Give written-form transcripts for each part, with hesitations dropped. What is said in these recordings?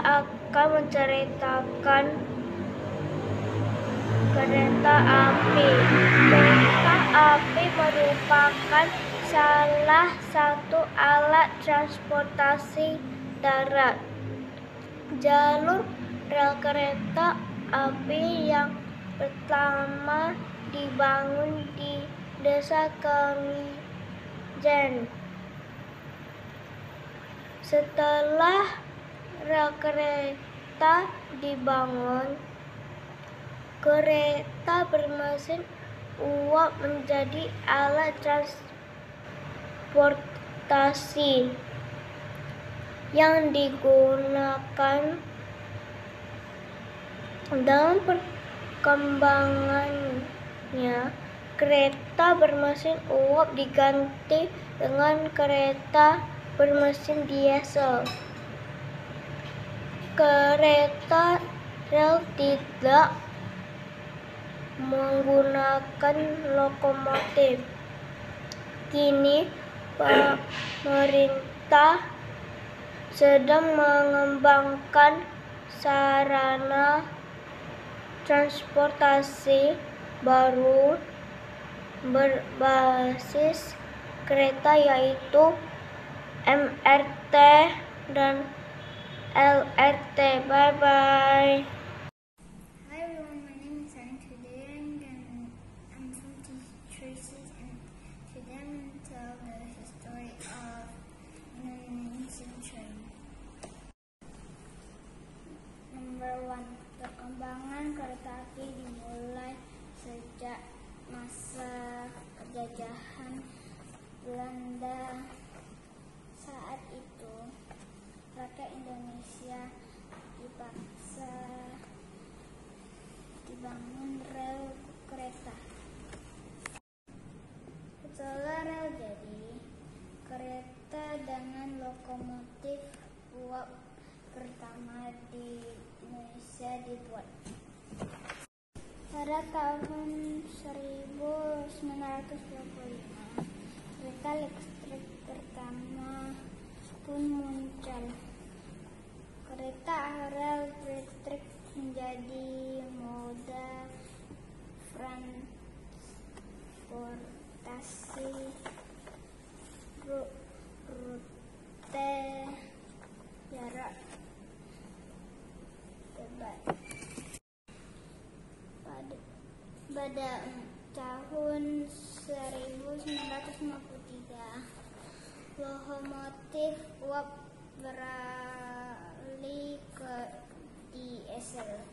akan menceritakan kereta api. Kereta api merupakan salah satu alat transportasi darat. Jalur rel kereta api yang pertama dibangun di Desa Kemijen. Setelah rel kereta dibangun, kereta bermesin uap menjadi alat transportasi yang digunakan. Dalam perkembangannya, kereta bermesin uap diganti dengan kereta bermesin diesel. Kereta rel tidak menggunakan lokomotif. Kini pemerintah sedang mengembangkan sarana transportasi baru berbasis kereta, yaitu MRT dan LRT. Bye bye. Hi everyone, my name is Anne. Today I'm from Tracy, and today I'm going to tell the history of Indonesian train. Number 1, perkembangan kereta api dimulai sejak masa penjajahan Belanda. Saat itu, rakyat Indonesia dipaksa dibangun rel kereta. Setelah rel jadi, kereta dengan lokomotif uap pertama di Indonesia dibuat. Pada tahun 1925, kereta listrik pertama pun muncul. Kereta rel listrik menjadi moda transportasi rute jarak dekat. Pada tahun 1953, lokomotif uap beralih ke diesel.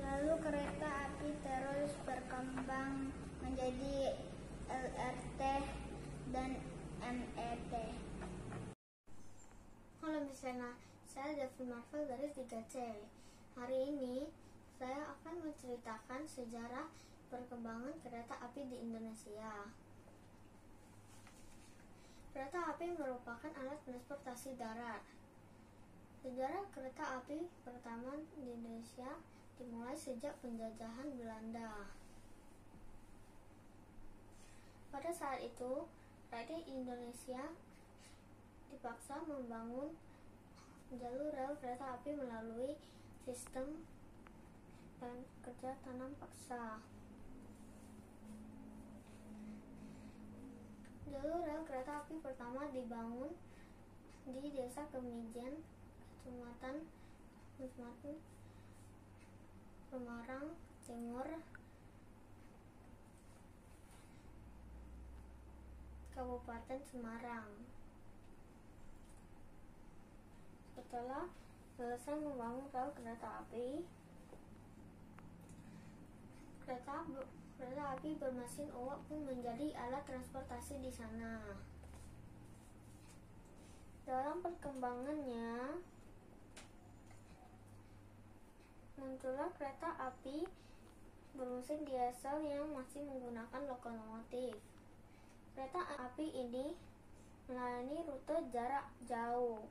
Lalu kereta api terus berkembang menjadi LRT dan MRT. Halo Misalnya, saya Devin Marvel dari 3C. Hari ini saya akan menceritakan sejarah perkembangan kereta api di Indonesia. Kereta api merupakan alat transportasi darat. Sejarah kereta api pertama di Indonesia dimulai sejak penjajahan Belanda. Pada saat itu, rakyat Indonesia dipaksa membangun jalur rel kereta api melalui sistem kerja tanam paksa. Jalur rel kereta api pertama dibangun di Desa Kemijen, Kecamatan Semarang Timur, Kabupaten Semarang. Setelah selesai membangun rel kereta api, kereta api bermesin uap pun menjadi alat transportasi di sana. Dalam perkembangannya, muncullah kereta api bermesin diesel yang masih menggunakan lokomotif. Kereta api ini melayani rute jarak jauh.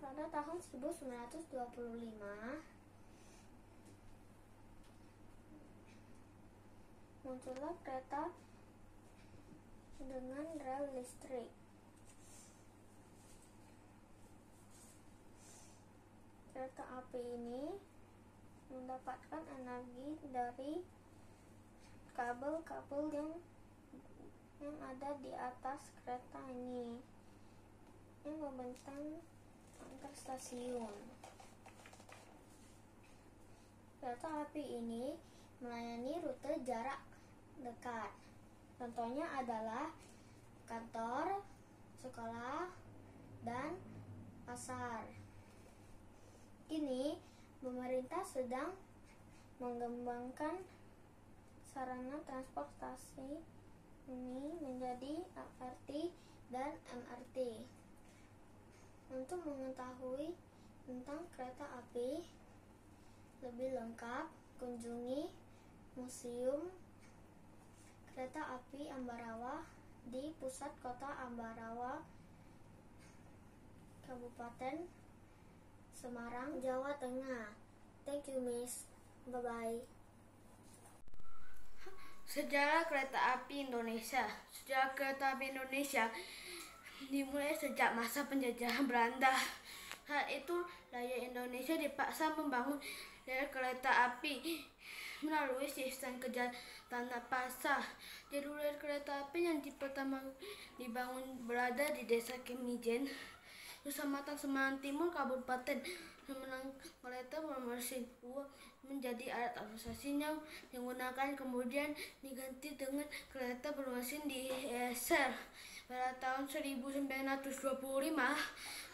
Pada tahun 1925, muncullah kereta dengan rel listrik. Kereta api ini mendapatkan energi dari kabel-kabel yang ada di atas kereta ini yang membentang antar stasiun. Kereta api ini melayani rute jarak dekat. Contohnya adalah kantor, sekolah, dan pasar. Kini, pemerintah sedang mengembangkan sarana transportasi ini menjadi LRT dan MRT. Untuk mengetahui tentang kereta api lebih lengkap, kunjungi Museum Kereta Api Ambarawa di pusat kota Ambarawa, Kabupaten Semarang, Jawa Tengah. Thank you, Miss. Bye-bye. Sejarah kereta api Indonesia. Sejarah kereta api Indonesia dimulai sejak masa penjajahan Belanda. Saat itu, rakyat Indonesia dipaksa membangun rel kereta api melalui sistem kerja tanah pasar. Jalur rel kereta api yang pertama dibangun berada di Desa Kemijen, Kecamatan Semarang Timur, Kabupaten Semarang. Kereta bermesin uap menjadi alat transportasi yang digunakan, kemudian diganti dengan kereta bermesin diesel. Pada tahun 1925,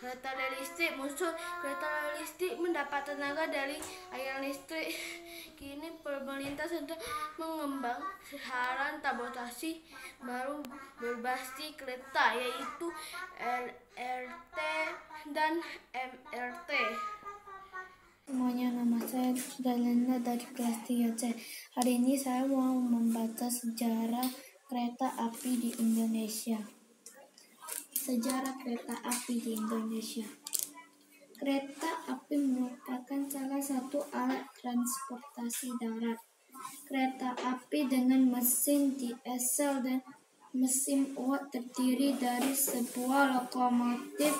kereta rel listrik muncul. Kereta rel listrik mendapat tenaga dari aliran listrik. Kini pemerintah sedang mengembang sarana transportasi baru berbasis kereta, yaitu LRT dan MRT. Semuanya, nama saya Dalena dari kelas 3C. Hari ini saya mau membaca sejarah kereta api di Indonesia. Sejarah kereta api di Indonesia. Kereta api merupakan salah satu alat transportasi darat. Kereta api dengan mesin diesel dan mesin uap terdiri dari sebuah lokomotif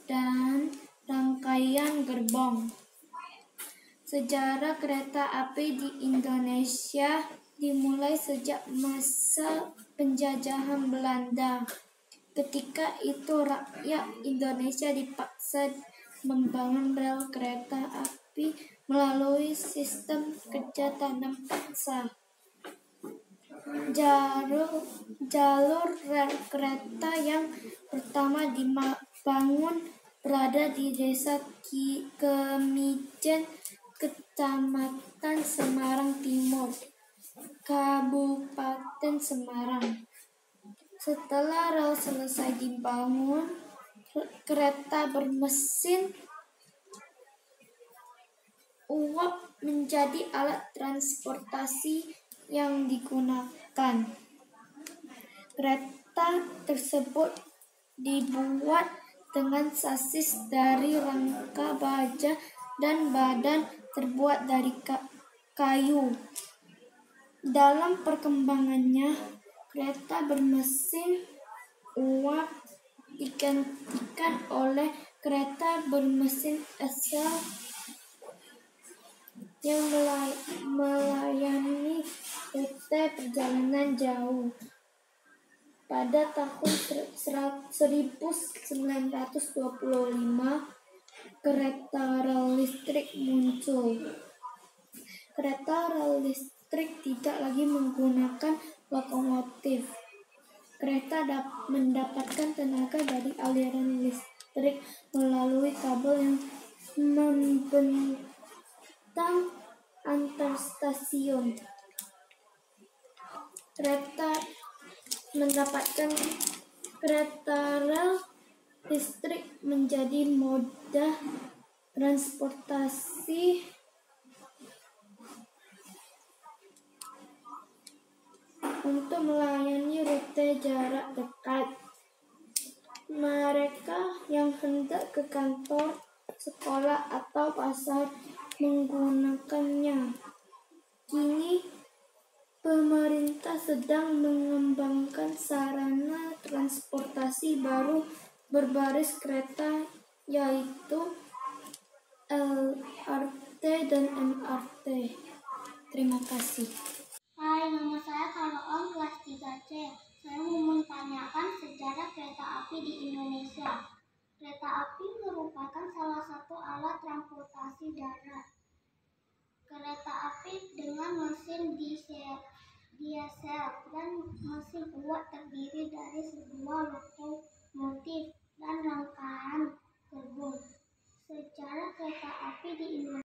dan rangkaian gerbong. Sejarah kereta api di Indonesia dimulai sejak masa penjajahan Belanda. Ketika itu rakyat Indonesia dipaksa membangun rel kereta api melalui sistem kerja tanah paksa. Jalur rel kereta yang pertama dibangun berada di Desa Kemijen, Kecamatan Semarang Timur, Kabupaten Semarang. Setelah rel selesai dibangun, kereta bermesin uap menjadi alat transportasi yang digunakan. Kereta tersebut dibuat dengan sasis dari rangka baja dan badan terbuat dari kayu. Dalam perkembangannya, kereta bermesin uap digantikan oleh kereta bermesin diesel yang melayani rute perjalanan jauh. Pada tahun 1925, kereta rel listrik muncul. Kereta rel listrik tidak lagi menggunakan lokomotif. Kereta mendapatkan tenaga dari aliran listrik melalui kabel yang membentang antar stasiun. Kereta rel listrik menjadi moda transportasi untuk melayani rute jarak dekat. Mereka yang hendak ke kantor, sekolah, atau pasar menggunakannya. Kini Pemerintah sedang mengembangkan sarana transportasi baru berbasis kereta, yaitu LRT dan MRT. Terima kasih. Hai, nama saya Karoon, kelas 3C. Saya mau menanyakan sejarah kereta api di Indonesia. Kereta api merupakan salah satu alat transportasi darat. Kereta api dengan mesin diesel dan mesin uap terdiri dari sebuah lokomotif dan rangkaian gerbong. Sejarah kereta api di Indonesia.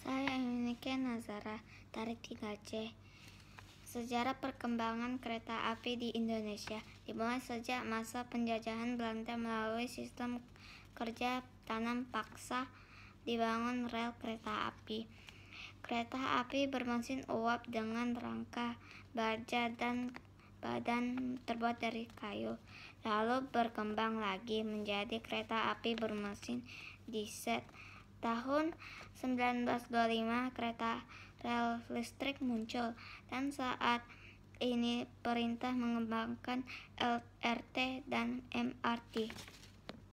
Saya Ineke Nazara dari 3C. Sejarah perkembangan kereta api di Indonesia dimulai sejak masa penjajahan Belanda melalui sistem kerja tanam paksa dibangun rel kereta api. Kereta api bermesin uap dengan rangka baja dan badan terbuat dari kayu. Lalu berkembang lagi menjadi kereta api bermesin diesel. Tahun 1925 kereta rel listrik muncul dan saat ini perintah mengembangkan LRT dan MRT.